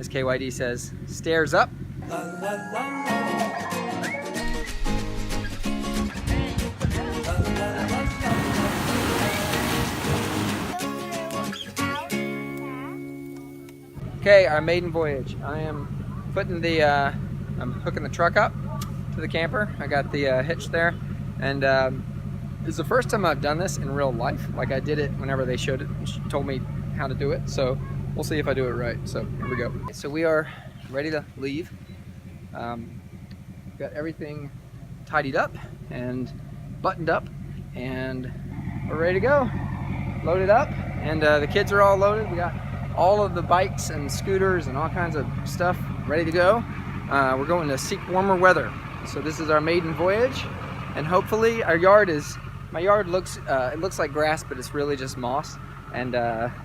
as KYD says, stairs up. Okay, our maiden voyage. I am putting the, I'm hooking the truck up to the camper. I got the hitch there, and it's the first time I've done this in real life. Like, I did it whenever they showed it, told me how to do it. So we'll see if I do it right. So here we go. So we are ready to leave. Got everything tidied up and buttoned up, and we're ready to go. Loaded up, and the kids are all loaded. We got all of the bikes and scooters and all kinds of stuff ready to go. We're going to seek warmer weather. So this is our maiden voyage, and hopefully our yard is, my yard looks, it looks like grass, but it's really just moss. And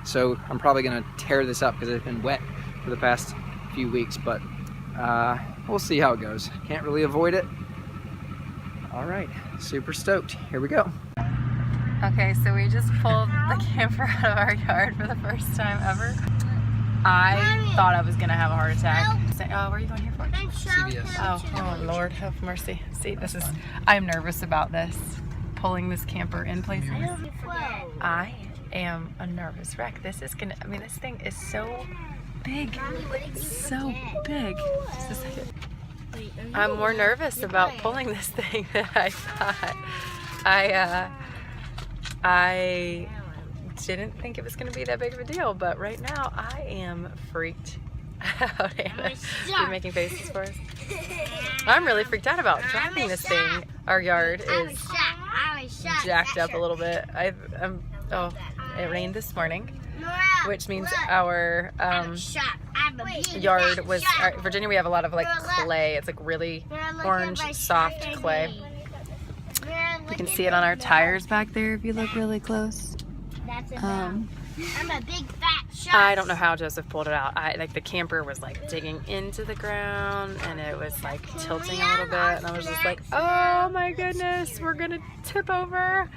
so I'm probably gonna tear this up because it's been wet for the past few weeks, but we'll see how it goes. Can't really avoid it. All right, super stoked. Here we go. Okay, so we just pulled the camper out of our yard for the first time ever. I thought I was gonna have a heart attack. Oh, where are you going here for? CVS. Oh, Lord, have mercy. See, this is, I'm nervous about this, pulling this camper in places. I am a nervous wreck. This is gonna, I mean, this thing is so big. So big. I'm more nervous about pulling this thing than I thought. I didn't think it was going to be that big of a deal, but right now I am freaked out. You're making faces for us. I'm really freaked out about driving this thing. Our yard is jacked up a little bit. Oh, it rained this morning, which means our yard was, Virginia, we have a lot of like clay. It's like really orange, soft clay. You can see it on our tires back there if you look really close. I'm a big fat shark. I don't know how Joseph pulled it out. Like the camper was like digging into the ground, and it was like tilting a little bit, and I was just like, oh my goodness, we're gonna tip over.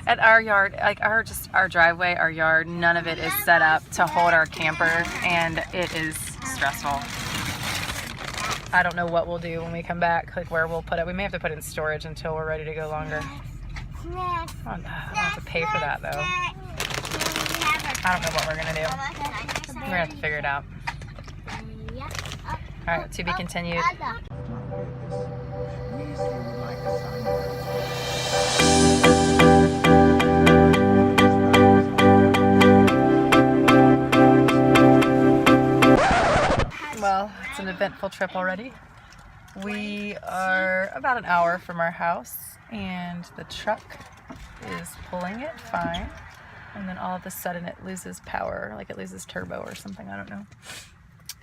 At our yard, like our driveway, our yard, none of it is set up to hold our camper, and it is stressful. I don't know what we'll do when we come back, like where we'll put it. We may have to put it in storage until we're ready to go longer. I don't have to pay for that though. I don't know what we're gonna do. We're gonna have to figure it out. Alright, to be continued. Well, it's an eventful trip already. We are about an hour from our house, and the truck is pulling it fine. And then all of a sudden it loses power, like it loses turbo or something, I don't know.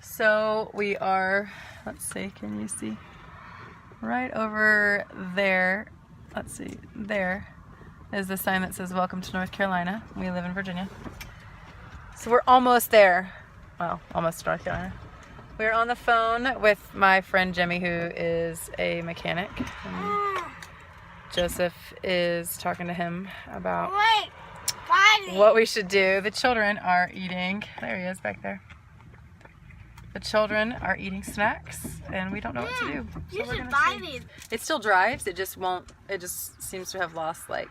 So we are, let's see, can you see? Right over there, let's see, there is the sign that says welcome to North Carolina. We live in Virginia. So we're almost there. Well, almost to North Carolina. We're on the phone with my friend Jimmy, who is a mechanic. And Joseph is talking to him about what we should do. The children are eating, there he is back there. The children are eating snacks, and we don't know what to do. You should buy these. It still drives, it just won't, it just seems to have lost like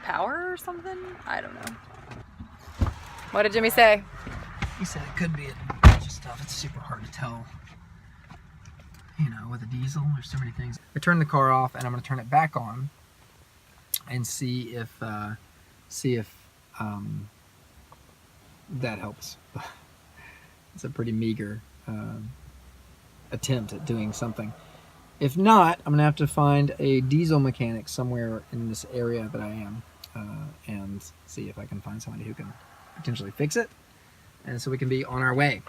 power or something? I don't know. What did Jimmy say? He said it could be a bunch of stuff. It's super hard to tell. You know, with a diesel, there's so many things. I turned the car off, and I'm going to turn it back on and see if that helps. It's a pretty meager attempt at doing something. If not, I'm gonna have to find a diesel mechanic somewhere in this area that I am, and see if I can find somebody who can potentially fix it, and so we can be on our way.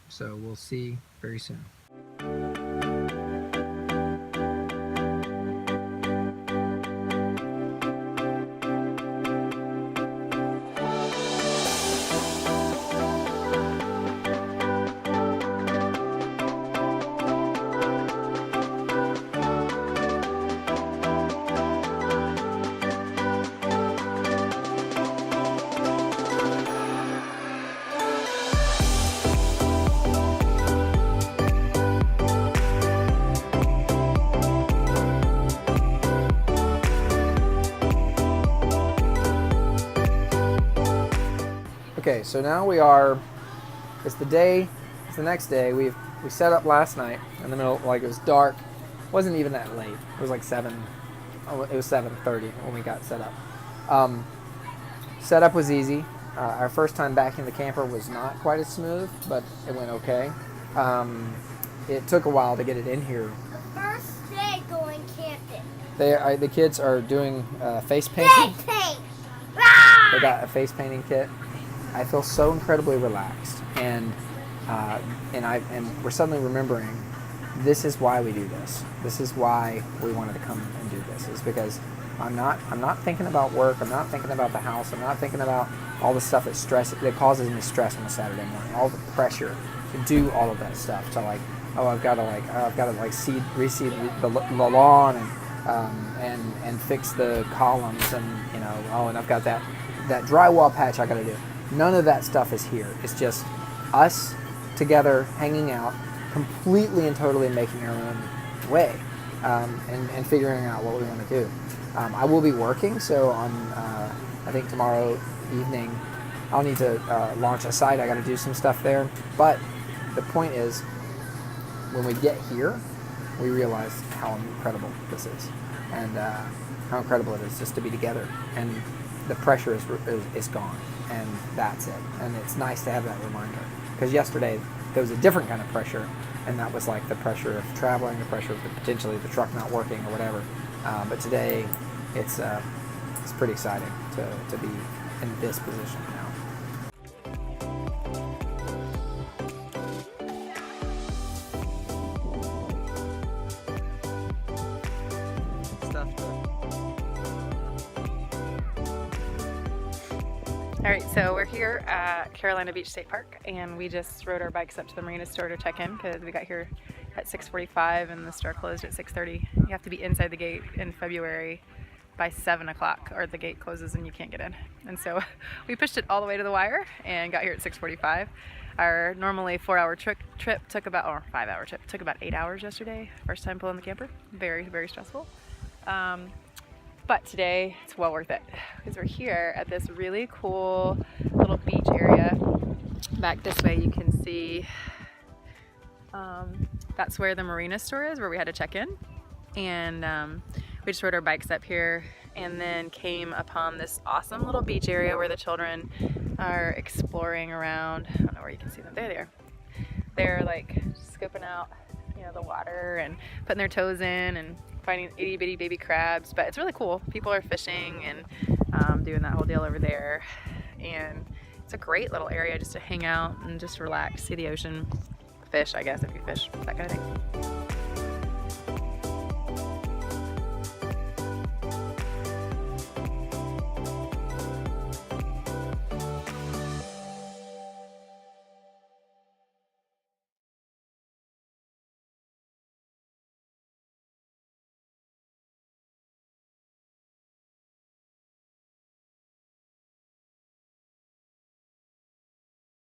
So we'll see very soon. Okay, so now it's the next day. We set up last night in the middle, like it was dark. It wasn't even that late. It was like 7:30 when we got set up. Setup was easy. Our first time back in the camper was not quite as smooth, but it went okay. It took a while to get it in here. The first day going camping. The kids are doing face painting. They got a face painting kit. I feel so incredibly relaxed, and we're suddenly remembering this is why we do this. This is why we wanted to come and do this. Is because I'm not thinking about work. I'm not thinking about the house. I'm not thinking about all the stuff that causes me stress on a Saturday morning. All the pressure to do all of that stuff. To like, I've got to reseed the lawn and fix the columns, and and I've got that drywall patch I got to do. None of that stuff is here. It's just us together hanging out, completely and totally making our own way, and figuring out what we want to do. I will be working, so on I think tomorrow evening I'll need to launch a site. I got to do some stuff there. But the point is, when we get here, we realize how incredible this is, and how incredible it is just to be together. And the pressure is gone, and that's it. And it's nice to have that reminder, because yesterday there was a different kind of pressure, and that was like the pressure of traveling, the pressure of potentially the truck not working or whatever. But today, it's pretty exciting to be in this position now. All right, so we're here at Carolina Beach State Park, and we just rode our bikes up to the marina store to check in because we got here at 6:45 and the store closed at 6:30. You have to be inside the gate in February by 7 o'clock or the gate closes and you can't get in. And so we pushed it all the way to the wire and got here at 6:45. Our normally 4-hour trip took about, or 5-hour trip, took about 8 hours yesterday. First time pulling the camper. Very, very stressful. But today it's well worth it because we're here at this really cool little beach area. Back this way you can see that's where the marina store is, where we had to check in. And we just rode our bikes up here and then came upon this awesome little beach area where the children are exploring around. I don't know where you can see them. There they are. They're like scoping out, the water and putting their toes in and finding itty bitty baby crabs. But it's really cool. People are fishing and doing that whole deal over there. And it's a great little area just to hang out and just relax, see the ocean, fish, I guess, if you fish, that kind of thing.